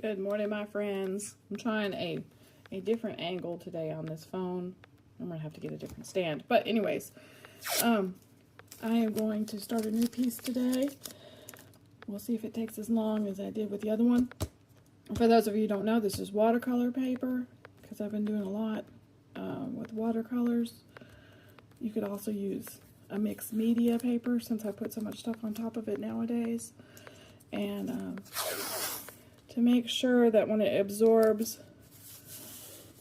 Good morning, my friends. I'm trying a different angle today on this phone. I'm gonna have to get a different stand. But anyways, I am going to start a new piece today. We'll see if it takes as long as I did with the other one. For those of you who don't know, this is watercolor paper because I've been doing a lot with watercolors. You could also use a mixed media paper since I put so much stuff on top of it nowadays. And to make sure that when it absorbs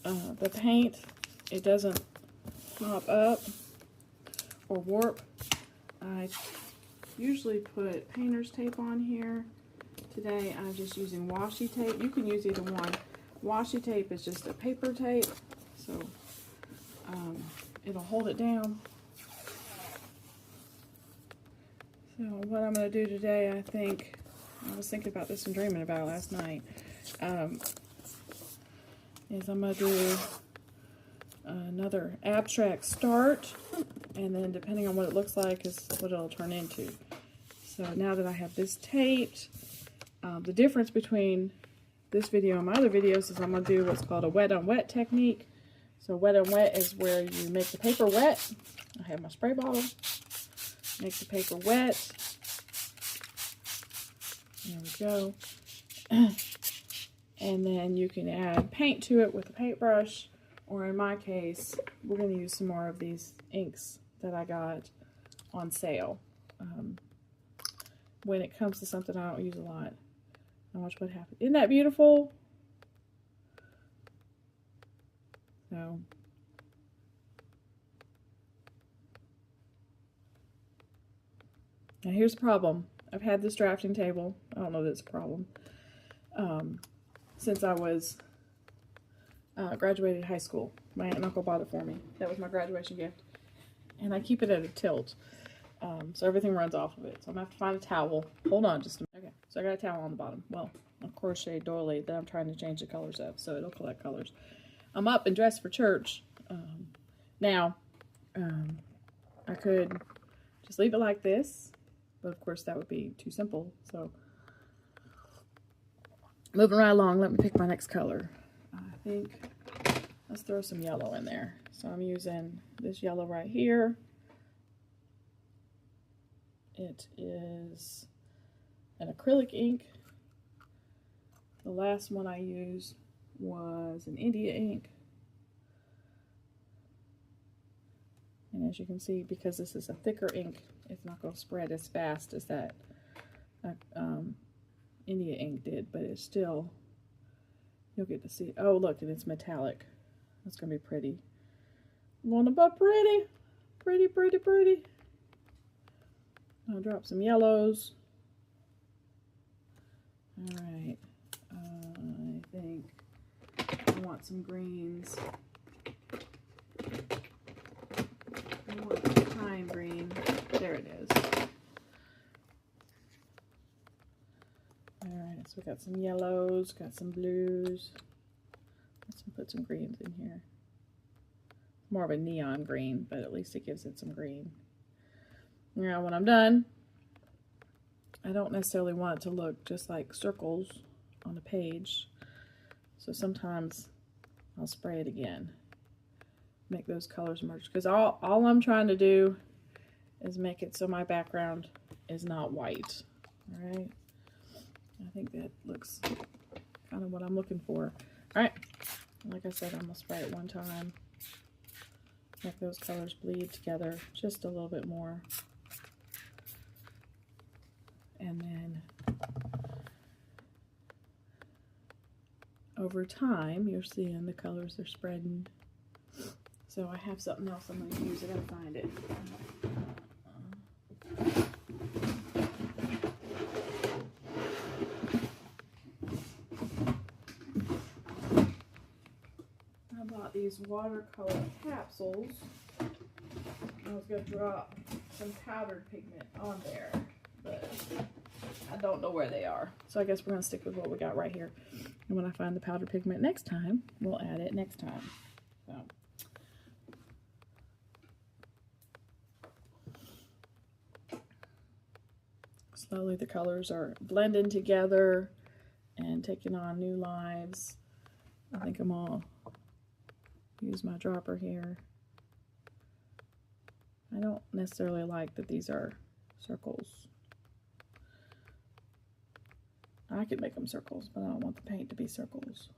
the paint, it doesn't pop up or warp, I usually put painter's tape on here. Today I'm just using washi tape. You can use either one. Washi tape is just a paper tape, so it'll hold it down. So what I'm going to do today, I was thinking about this and dreaming about it last night, is I'm going to do another abstract start, and then depending on what it looks like is what it'll turn into. So now that I have this taped, the difference between this video and my other videos is I'm going to do what's called a wet on wet technique. So wet on wet is where you make the paper wet. I have my spray bottle. Make the paper wet. There we go. And then you can add paint to it with a paintbrush, or in my case, we're going to use some more of these inks that I got on sale. When it comes to something I don't use a lot. Now watch what happens. Isn't that beautiful? So now here's the problem. I've had this drafting table, I don't know that it's a problem, since I was graduated high school. My aunt and uncle bought it for me. That was my graduation gift. And I keep it at a tilt, so everything runs off of it. So I'm going to have to find a towel. Hold on just a minute. Okay, so I got a towel on the bottom. Well, a crochet doily that I'm trying to change the colors of, so it'll collect colors. I'm up and dressed for church. Now, I could just leave it like this, but of course that would be too simple. So, moving right along, let me pick my next color. I think, let's throw some yellow in there. So I'm using this yellow right here. It is an acrylic ink. The last one I used was an India ink. And as you can see, because this is a thicker ink, it's not going to spread as fast as that India ink did, but it's still, you'll get to see. Oh, look, and it's metallic. That's going to be pretty. I'm going about pretty. Pretty, pretty, pretty. I'll drop some yellows. Alright. I think I want some greens. I want some pine green. There it is. Alright, so we got some yellows, got some blues. Let's put some greens in here. More of a neon green, but at least it gives it some green. Now when I'm done, I don't necessarily want it to look just like circles on a page. So sometimes I'll spray it again. Make those colors merge. Because all I'm trying to do is make it so my background is not white. Alright? I think that looks kind of what I'm looking for. Alright. Like I said, I'm going to spray it one time. Make those colors bleed together just a little bit more. And then over time, you're seeing the colors are spreading. So I have something else I'm going to use. I gotta find it. I bought these watercolor capsules. I was going to drop some powdered pigment on there, but I don't know where they are. So I guess we're going to stick with what we got right here. And when I find the powdered pigment next time, we'll add it next time. So. Slowly the colors are blending together and taking on new lives. I think I'm gonna use my dropper here. I don't necessarily like that these are circles. I could make them circles, but I don't want the paint to be circles.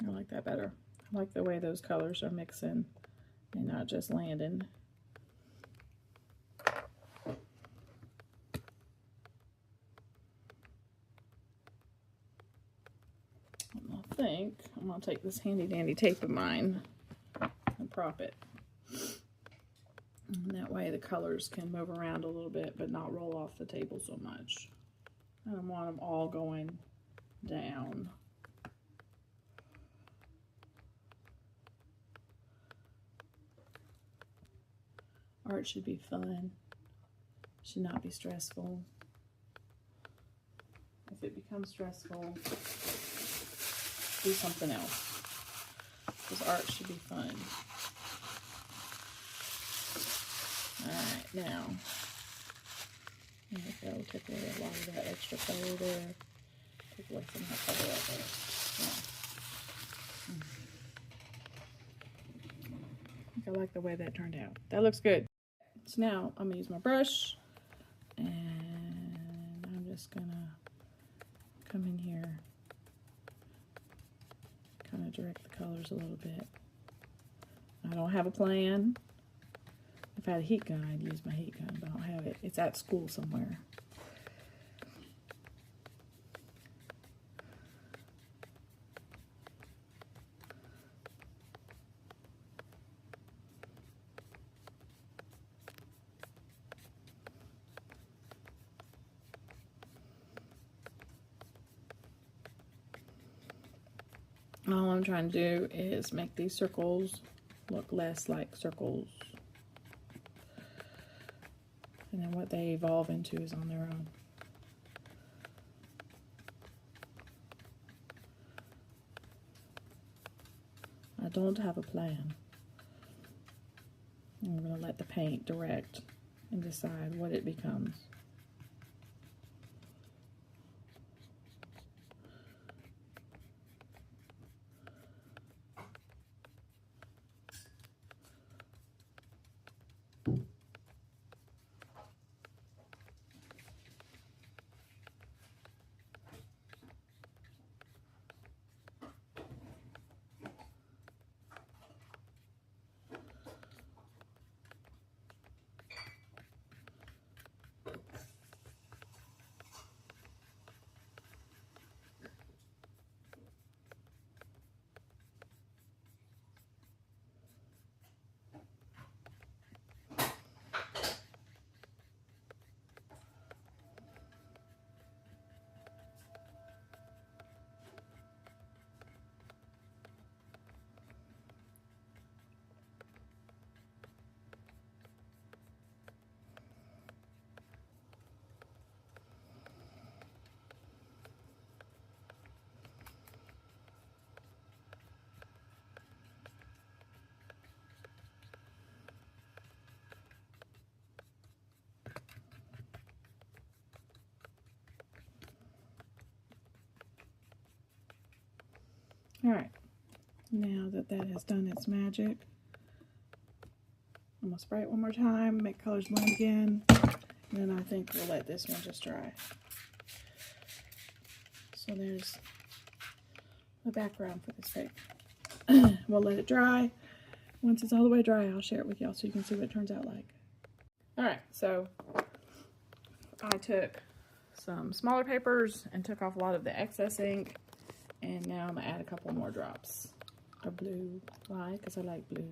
I like that better. I like the way those colors are mixing and not just landing. I think I'm going to take this handy dandy tape of mine and prop it. And that way the colors can move around a little bit but not roll off the table so much. I don't want them all going down. Art should be fun, should not be stressful. If it becomes stressful, do something else, because art should be fun. Alright, now, there we go, take away a lot of that extra color there, take away some of that color right there. Yeah. I like the way that turned out. That looks good. So now I'm gonna use my brush, and I'm just gonna come in here, kind of direct the colors a little bit. I don't have a plan. If I had a heat gun, I'd use my heat gun, but I don't have it. It's at school somewhere. All I'm trying to do is make these circles look less like circles. And then what they evolve into is on their own. I don't have a plan. I'm going to let the paint direct and decide what it becomes. Alright, now that that has done its magic, I'm going to spray it one more time, make colors blend again, and then I think we'll let this one just dry. So there's the background for this paper. We'll let it dry. Once it's all the way dry, I'll share it with y'all so you can see what it turns out like. Alright, so I took some smaller papers and took off a lot of the excess ink And now I'm going to add a couple more drops of blue. Why? Because I like blue.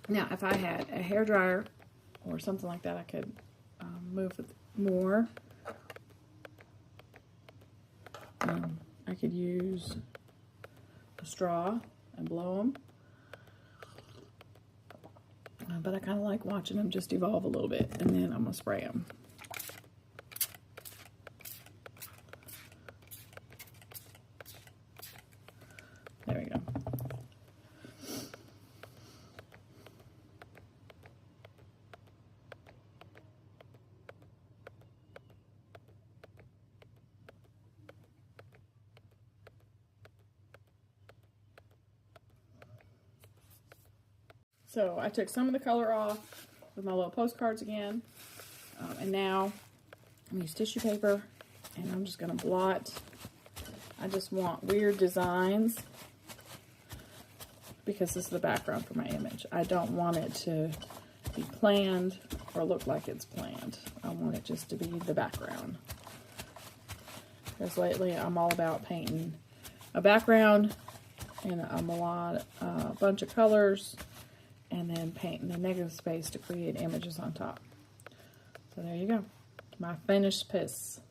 Now, if I had a hairdryer or something like that, I could move it more. I could use a straw and blow them. But I kind of like watching them just evolve a little bit, and then I'm going to spray them. There we go. So I took some of the color off with my little postcards again. And now I'm going to use tissue paper, and I'm just going to blot. I just want weird designs because this is the background for my image. I don't want it to be planned or look like it's planned. I want it just to be the background. Because lately I'm all about painting a background and a bunch of colors, and then painting the negative space to create images on top. So there you go, my finished piece.